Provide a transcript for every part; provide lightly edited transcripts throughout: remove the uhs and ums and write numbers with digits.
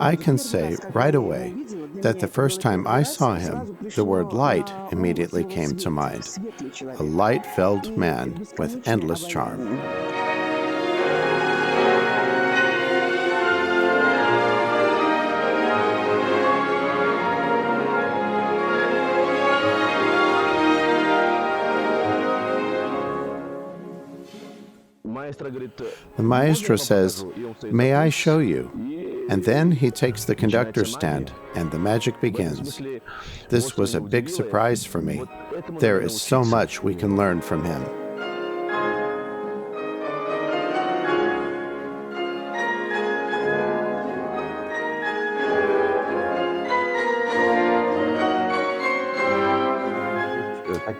I can say right away that the first time I saw him, the word light immediately came to mind. A light-filled man with endless charm. The maestro says, "May I show you?" And then he takes the conductor's stand, and the magic begins. This was a big surprise for me. There is so much we can learn from him.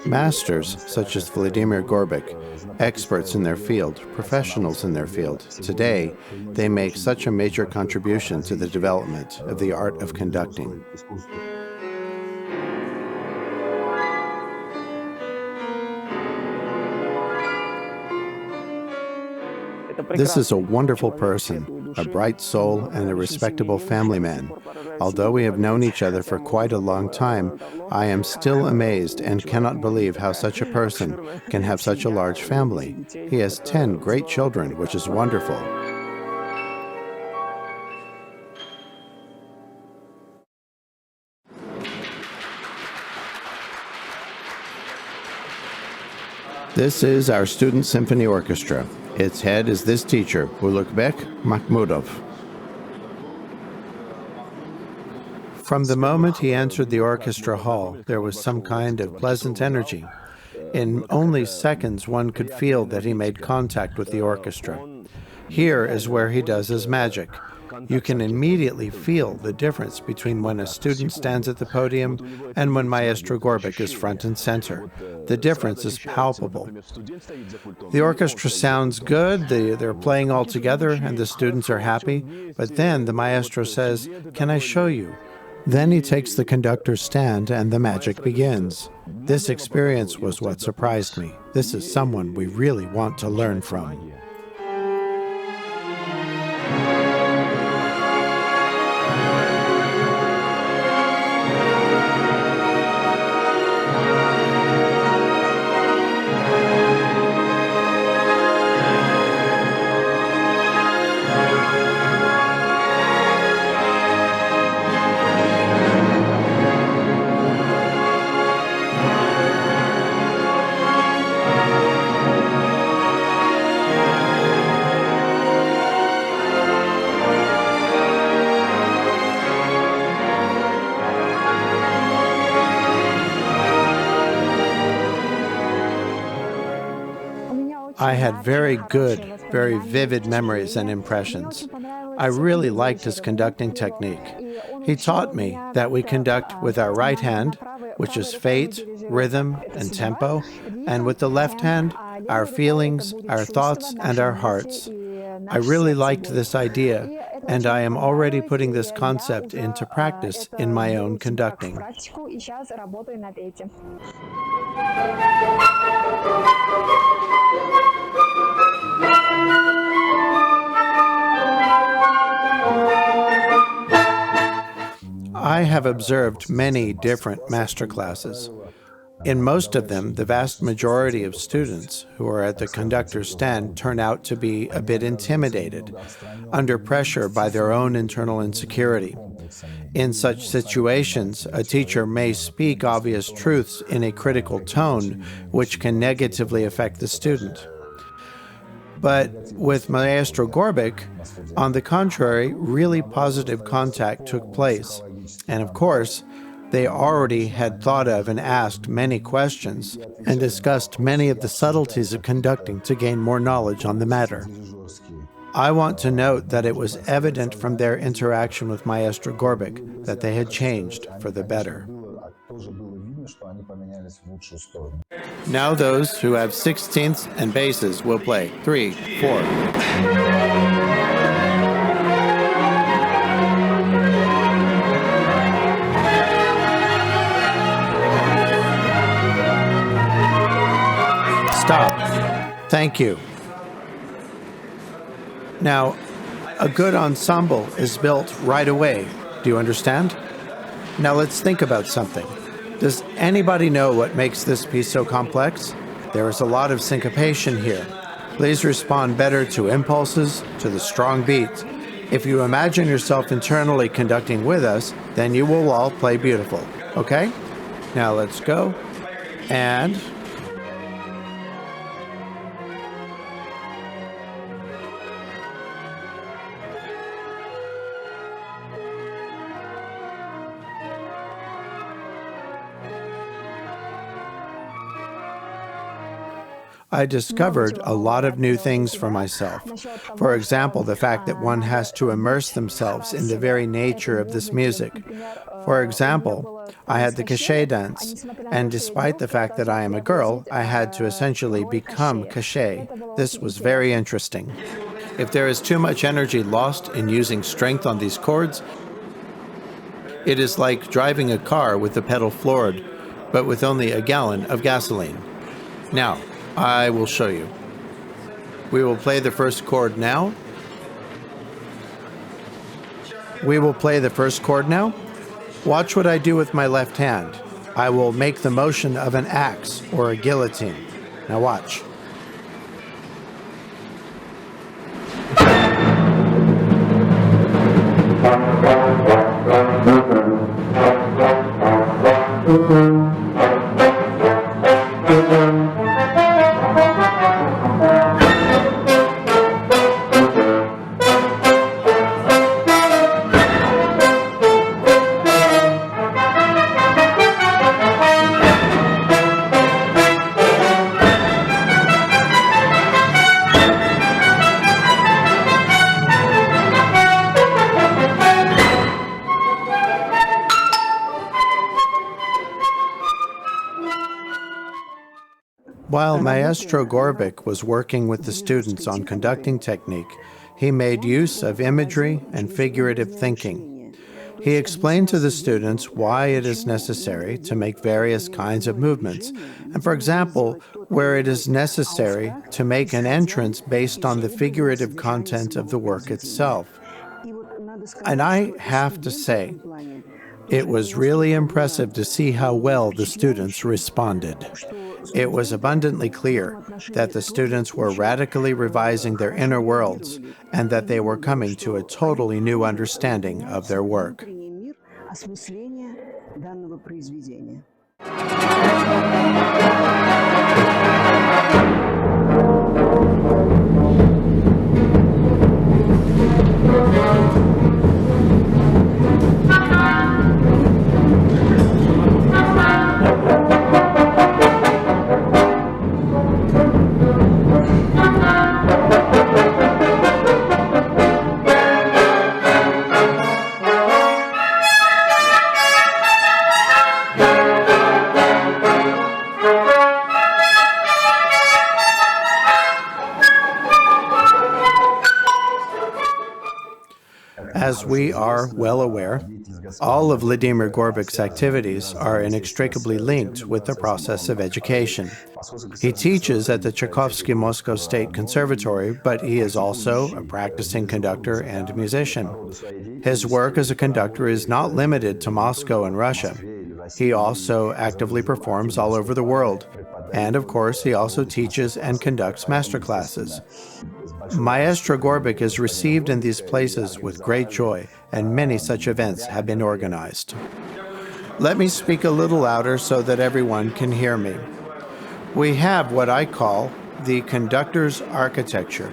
Masters, such as Vladimir Gorbik, experts in their field, professionals in their field, today, they make such a major contribution to the development of the art of conducting. This is a wonderful person, a bright soul, and a respectable family man. Although we have known each other for quite a long time, I am still amazed and cannot believe how such a person can have such a large family. He has 10 great children, which is wonderful. This is our student symphony orchestra. Its head is this teacher, Uzbek Mahmudov. From the moment he entered the orchestra hall, there was some kind of pleasant energy. In only seconds, one could feel that he made contact with the orchestra. Here is where he does his magic. You can immediately feel the difference between when a student stands at the podium and when Maestro Gorbik is front and center. The difference is palpable. The orchestra sounds good, they're playing all together, and the students are happy, but then the maestro says, "Can I show you?" Then he takes the conductor's stand and the magic begins. This experience was what surprised me. This is someone we really want to learn from. I had very good, very vivid memories and impressions. I really liked his conducting technique. He taught me that we conduct with our right hand, which is fate, rhythm, and tempo, and with the left hand, our feelings, our thoughts, and our hearts. I really liked this idea, and I am already putting this concept into practice in my own conducting. I have observed many different masterclasses. In most of them, the vast majority of students who are at the conductor's stand turn out to be a bit intimidated, under pressure by their own internal insecurity. In such situations, a teacher may speak obvious truths in a critical tone, which can negatively affect the student. But with Maestro Gorbik, on the contrary, really positive contact took place. And of course, they already had thought of and asked many questions and discussed many of the subtleties of conducting to gain more knowledge on the matter. I want to note that it was evident from their interaction with Maestro Gorbik that they had changed for the better. Now those who have sixteenths and basses will play 3, 4. Stop. Thank you. Now, A good ensemble is built right away. Do you understand? Now let's think about something. Does anybody know what makes this piece so complex? There is a lot of syncopation here. Please respond better to impulses, to the strong beats. If you imagine yourself internally conducting with us, then you will all play beautiful. Okay? Now let's go. And I discovered a lot of new things for myself. For example, the fact that one has to immerse themselves in the very nature of this music. For example, I had the cachet dance, and despite the fact that I am a girl, I had to essentially become cachet. This was very interesting. If there is too much energy lost in using strength on these chords, it is like driving a car with the pedal floored, but with only a gallon of gasoline. Now, I will show you. We will play the first chord now. Watch what I do with my left hand. I will make the motion of an axe or a guillotine. Now watch. While Maestro Gorbik was working with the students on conducting technique, he made use of imagery and figurative thinking. He explained to the students why it is necessary to make various kinds of movements, and for example, where it is necessary to make an entrance based on the figurative content of the work itself. And I have to say, it was really impressive to see how well the students responded. It was abundantly clear that the students were radically revising their inner worlds and that they were coming to a totally new understanding of their work. As we are well aware, all of Vladimir Gorbik's activities are inextricably linked with the process of education. He teaches at the Tchaikovsky Moscow State Conservatory, but he is also a practicing conductor and musician. His work as a conductor is not limited to Moscow and Russia. He also actively performs all over the world. And of course, he also teaches and conducts masterclasses. Maestro Gorbik is received in these places with great joy, and many such events have been organized. Let me speak a little louder so that everyone can hear me. We have what I call the conductor's architecture.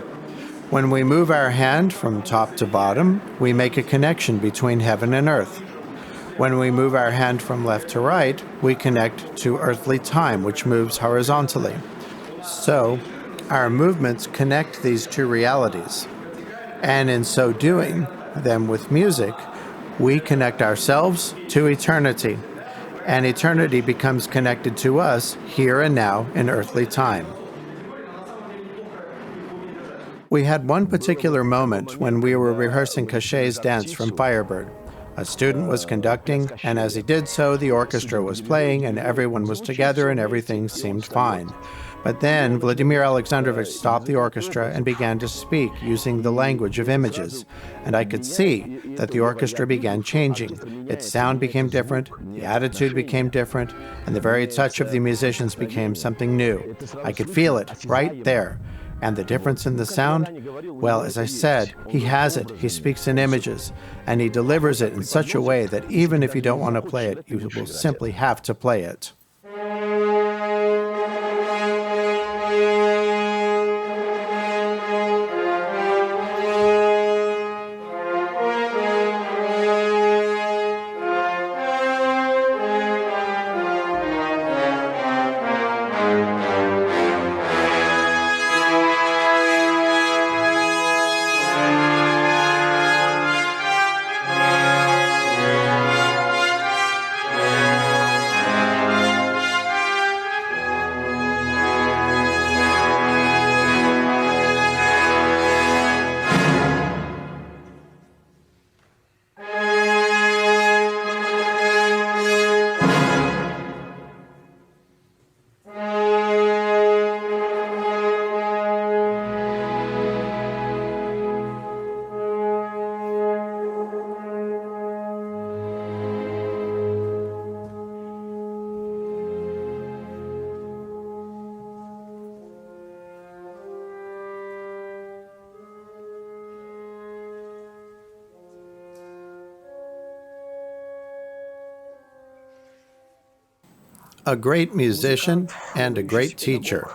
When we move our hand from top to bottom, we make a connection between heaven and earth. When we move our hand from left to right, we connect to earthly time, which moves horizontally. So, our movements connect these two realities. And in so doing, then with music, we connect ourselves to eternity. And eternity becomes connected to us here and now in earthly time. We had one particular moment when we were rehearsing Cachet's dance from Firebird. A student was conducting, and as he did so, the orchestra was playing, and everyone was together, and everything seemed fine. But then Vladimir Alexandrovich stopped the orchestra and began to speak using the language of images. And I could see that the orchestra began changing. Its sound became different, the attitude became different, and the very touch of the musicians became something new. I could feel it right there. And the difference in the sound? Well, as I said, he has it. He speaks in images, and he delivers it in such a way that even if you don't want to play it, you will simply have to play it. A great musician and a great teacher.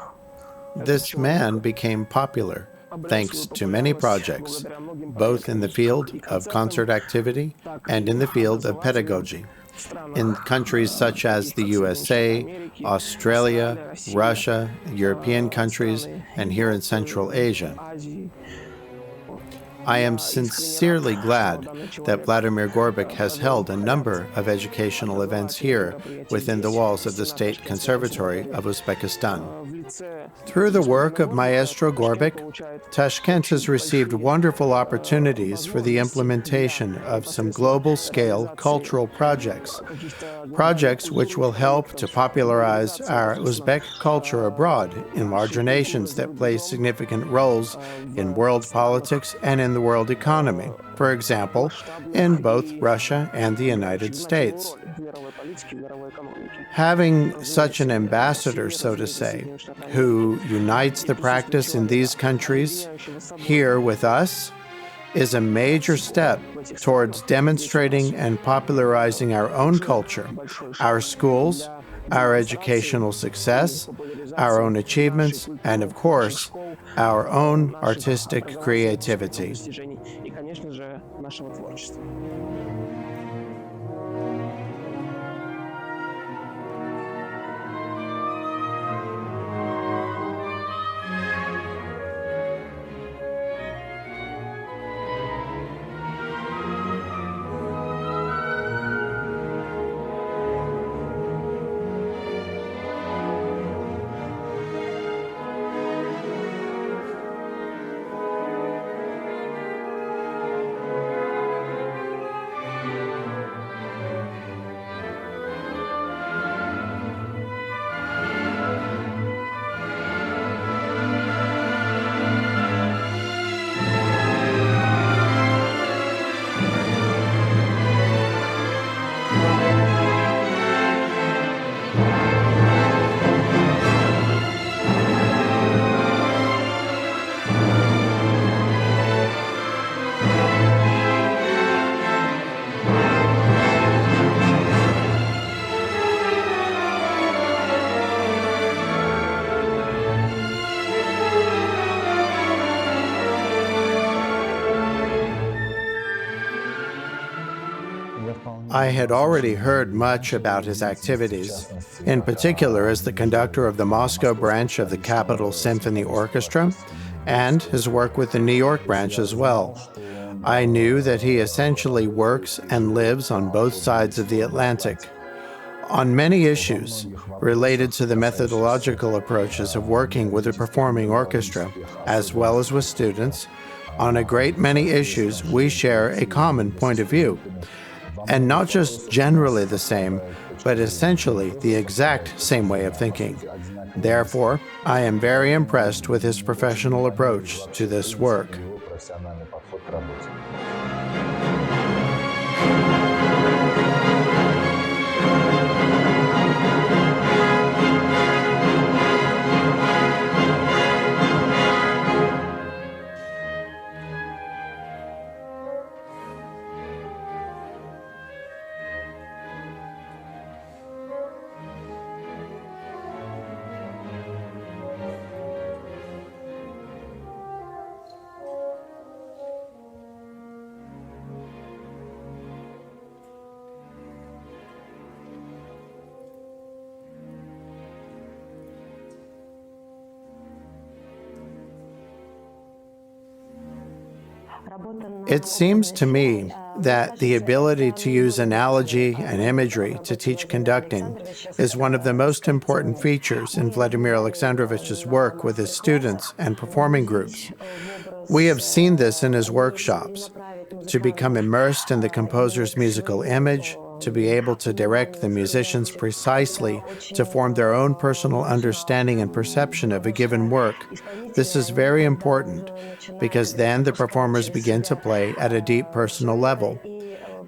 This man became popular thanks to many projects, both in the field of concert activity and in the field of pedagogy, in countries such as the USA, Australia, Russia, European countries, and here in Central Asia. I am sincerely glad that Vladimir Gorbik has held a number of educational events here within the walls of the State Conservatory of Uzbekistan. Through the work of Maestro Gorbik, Tashkent has received wonderful opportunities for the implementation of some global-scale cultural projects which will help to popularize our Uzbek culture abroad in larger nations that play significant roles in world politics and in the world economy, for example, in both Russia and the United States. Having such an ambassador, so to say, who unites the practice in these countries here with us is a major step towards demonstrating and popularizing our own culture, our schools, our educational success, our own achievements, and of course, our own artistic creativity. I had already heard much about his activities, in particular as the conductor of the Moscow branch of the Capital Symphony Orchestra, and his work with the New York branch as well. I knew that he essentially works and lives on both sides of the Atlantic. On many issues related to the methodological approaches of working with a performing orchestra, as well as with students, on a great many issues we share a common point of view. And not just generally the same, but essentially the exact same way of thinking. Therefore, I am very impressed with his professional approach to this work. It seems to me that the ability to use analogy and imagery to teach conducting is one of the most important features in Vladimir Alexandrovich's work with his students and performing groups. We have seen this in his workshops. To become immersed in the composer's musical image, to be able to direct the musicians precisely to form their own personal understanding and perception of a given work. This is very important because then the performers begin to play at a deep personal level.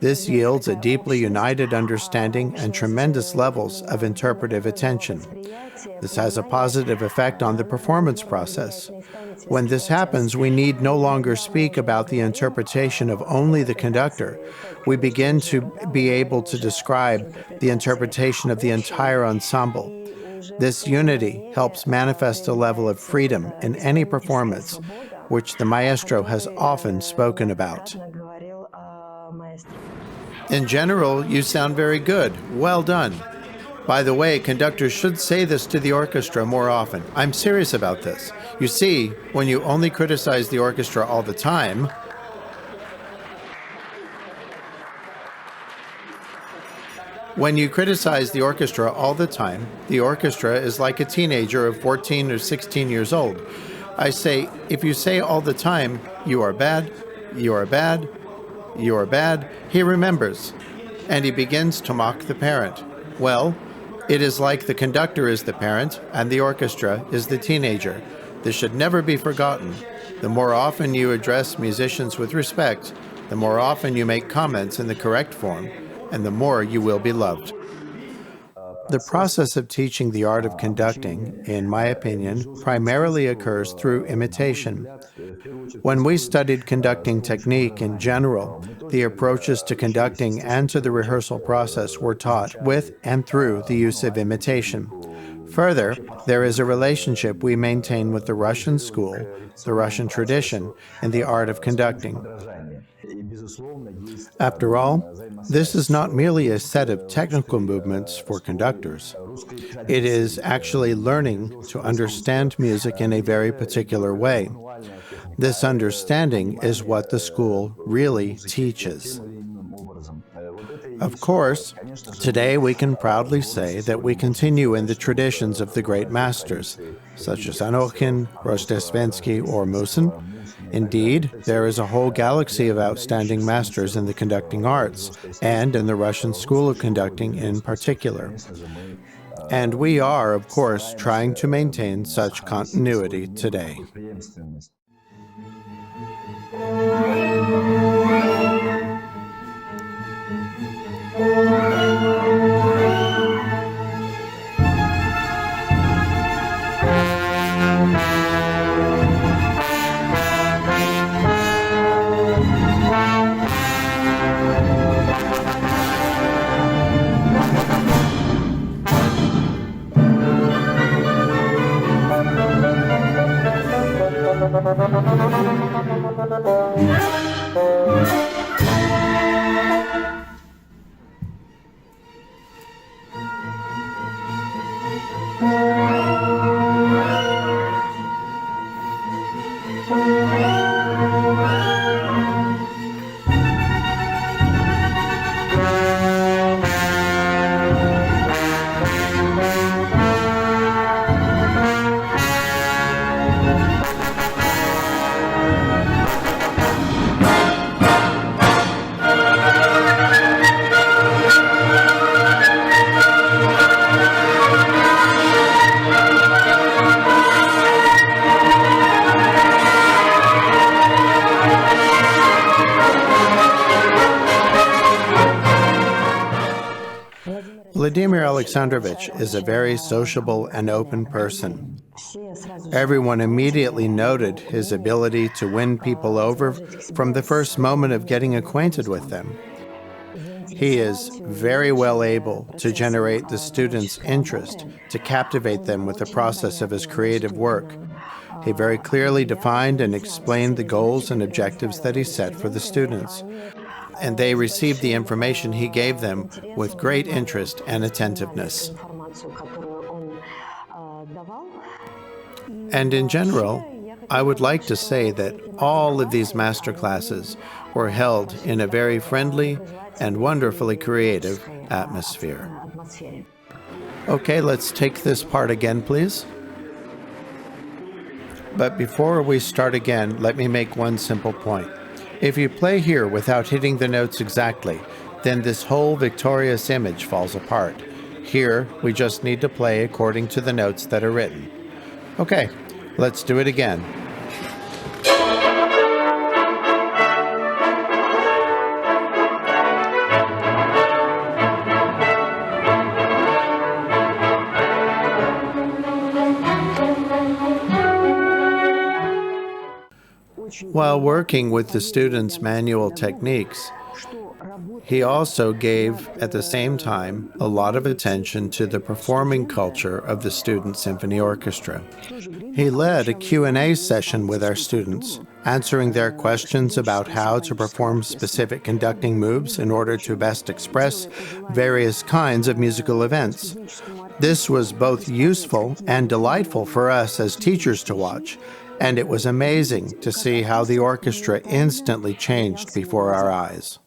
This yields a deeply united understanding and tremendous levels of interpretive attention. This has a positive effect on the performance process. When this happens, we need no longer speak about the interpretation of only the conductor. We begin to be able to describe the interpretation of the entire ensemble. This unity helps manifest a level of freedom in any performance, which the maestro has often spoken about. In general, you sound very good. Well done. By the way, conductors should say this to the orchestra more often. I'm serious about this. You see, when you only criticize the orchestra all the time, the orchestra is like a teenager of 14 or 16 years old. I say, if you say all the time, you are bad, you are bad, you are bad, he remembers, and he begins to mock the parent. Well, it is like the conductor is the parent and the orchestra is the teenager. This should never be forgotten. The more often you address musicians with respect, the more often you make comments in the correct form, and the more you will be loved. The process of teaching the art of conducting, in my opinion, primarily occurs through imitation. When we studied conducting technique in general, the approaches to conducting and to the rehearsal process were taught with and through the use of imitation. Further, there is a relationship we maintain with the Russian school, the Russian tradition, and the art of conducting. After all, this is not merely a set of technical movements for conductors. It is actually learning to understand music in a very particular way. This understanding is what the school really teaches. Of course, today we can proudly say that we continue in the traditions of the great masters, such as Anokhin, Rostesvensky, or Musin. Indeed, there is a whole galaxy of outstanding masters in the conducting arts, and in the Russian School of Conducting in particular. And we are, of course, trying to maintain such continuity today. Vladimir Alexandrovich is a very sociable and open person. Everyone immediately noted his ability to win people over from the first moment of getting acquainted with them. He is very well able to generate the students' interest, to captivate them with the process of his creative work. He very clearly defined and explained the goals and objectives that he set for the students, and they received the information he gave them with great interest and attentiveness. And in general, I would like to say that all of these master classes were held in a very friendly and wonderfully creative atmosphere. Okay, let's take this part again, please. But before we start again, let me make one simple point. If you play here without hitting the notes exactly, then this whole victorious image falls apart. Here, we just need to play according to the notes that are written. Okay, let's do it again. While working with the students' manual techniques, he also gave, at the same time, a lot of attention to the performing culture of the student symphony orchestra. He led a Q&A session with our students, answering their questions about how to perform specific conducting moves in order to best express various kinds of musical events. This was both useful and delightful for us as teachers to watch, and it was amazing to see how the orchestra instantly changed before our eyes.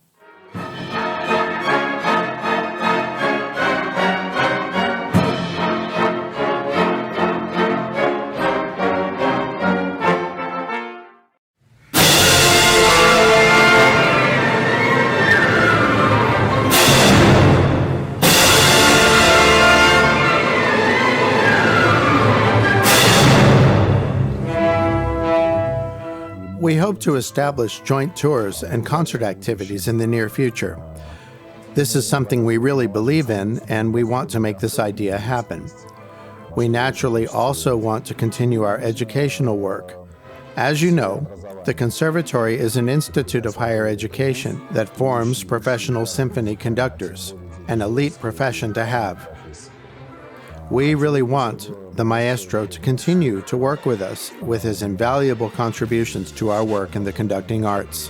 We hope to establish joint tours and concert activities in the near future. This is something we really believe in, and we want to make this idea happen. We naturally also want to continue our educational work. As you know, the Conservatory is an institute of higher education that forms professional symphony conductors, an elite profession to have. We really want the maestro to continue to work with us with his invaluable contributions to our work in the conducting arts.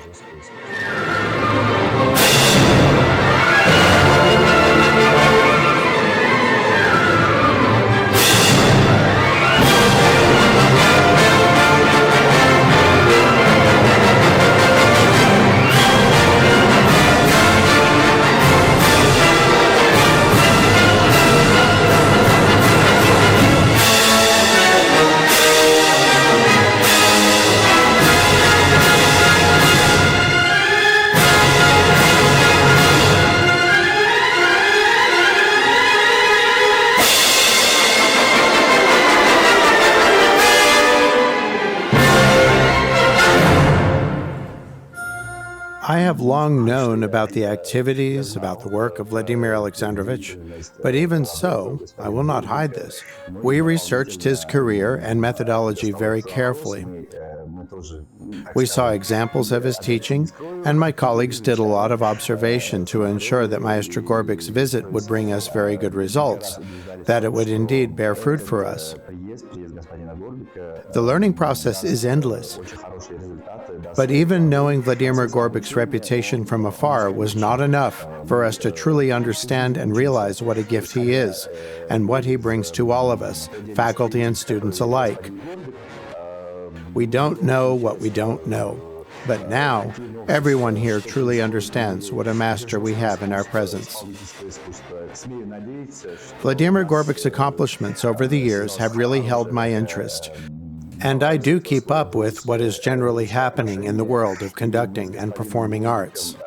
I have long known about the activities, about the work of Vladimir Alexandrovich, but even so, I will not hide this. We researched his career and methodology very carefully. We saw examples of his teaching, and my colleagues did a lot of observation to ensure that Maestro Gorbik's visit would bring us very good results, that it would indeed bear fruit for us. The learning process is endless, but even knowing Vladimir Gorbik's reputation from afar was not enough for us to truly understand and realize what a gift he is, and what he brings to all of us, faculty and students alike. We don't know what we don't know, but now everyone here truly understands what a master we have in our presence. Vladimir Gorbik's accomplishments over the years have really held my interest, and I do keep up with what is generally happening in the world of conducting and performing arts.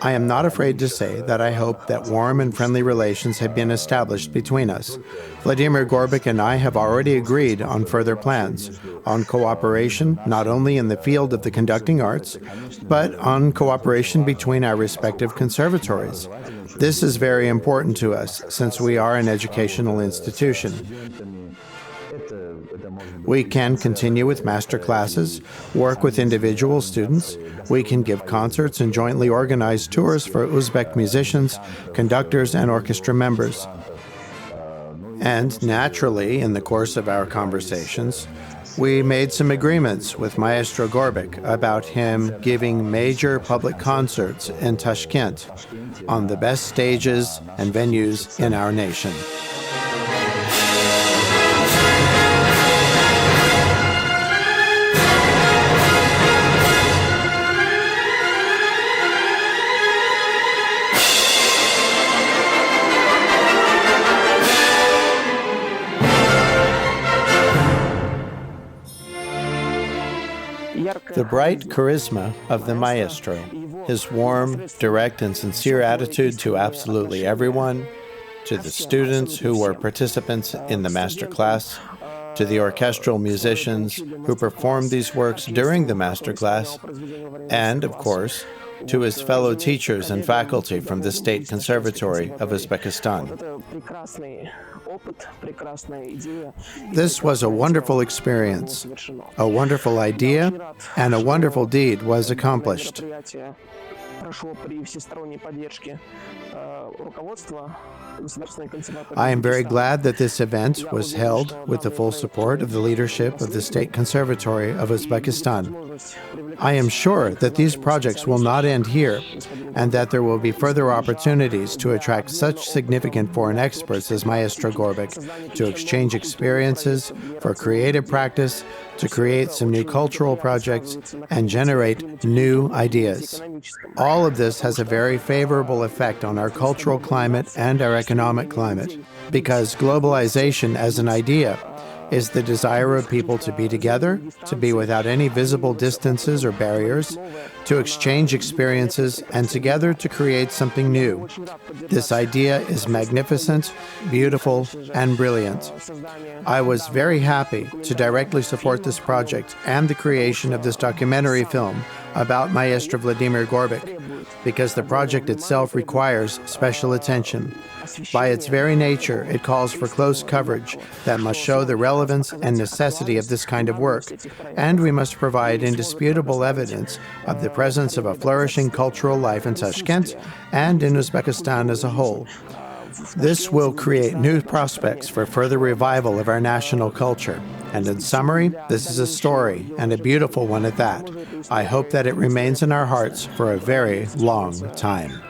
I am not afraid to say that I hope that warm and friendly relations have been established between us. Vladimir Gorbik and I have already agreed on further plans, on cooperation not only in the field of the conducting arts, but on cooperation between our respective conservatories. This is very important to us since we are an educational institution. We can continue with masterclasses, work with individual students, we can give concerts and jointly organize tours for Uzbek musicians, conductors, and orchestra members. And naturally, in the course of our conversations, we made some agreements with Maestro Gorbik about him giving major public concerts in Tashkent on the best stages and venues in our nation. The bright charisma of the maestro, his warm, direct, and sincere attitude to absolutely everyone, to the students who were participants in the Masterclass, to the orchestral musicians who performed these works during the Masterclass, and, of course, to his fellow teachers and faculty from the State Conservatory of Uzbekistan. This was a wonderful experience, a wonderful idea, and a wonderful deed was accomplished. I am very glad that this event was held with the full support of the leadership of the State Conservatory of Uzbekistan. I am sure that these projects will not end here, and that there will be further opportunities to attract such significant foreign experts as Maestro Gorbik to exchange experiences, for creative practice, to create some new cultural projects, and generate new ideas. All of this has a very favorable effect on our cultural climate and our economic climate, because globalization as an idea is the desire of people to be together, to be without any visible distances or barriers, to exchange experiences, and together to create something new. This idea is magnificent, beautiful, and brilliant. I was very happy to directly support this project and the creation of this documentary film about Maestro Vladimir Gorbik, because the project itself requires special attention. By its very nature, it calls for close coverage that must show the relevance and necessity of this kind of work, and we must provide indisputable evidence of the presence of a flourishing cultural life in Tashkent and in Uzbekistan as a whole. This will create new prospects for further revival of our national culture. And in summary, this is a story, and a beautiful one at that. I hope that it remains in our hearts for a very long time.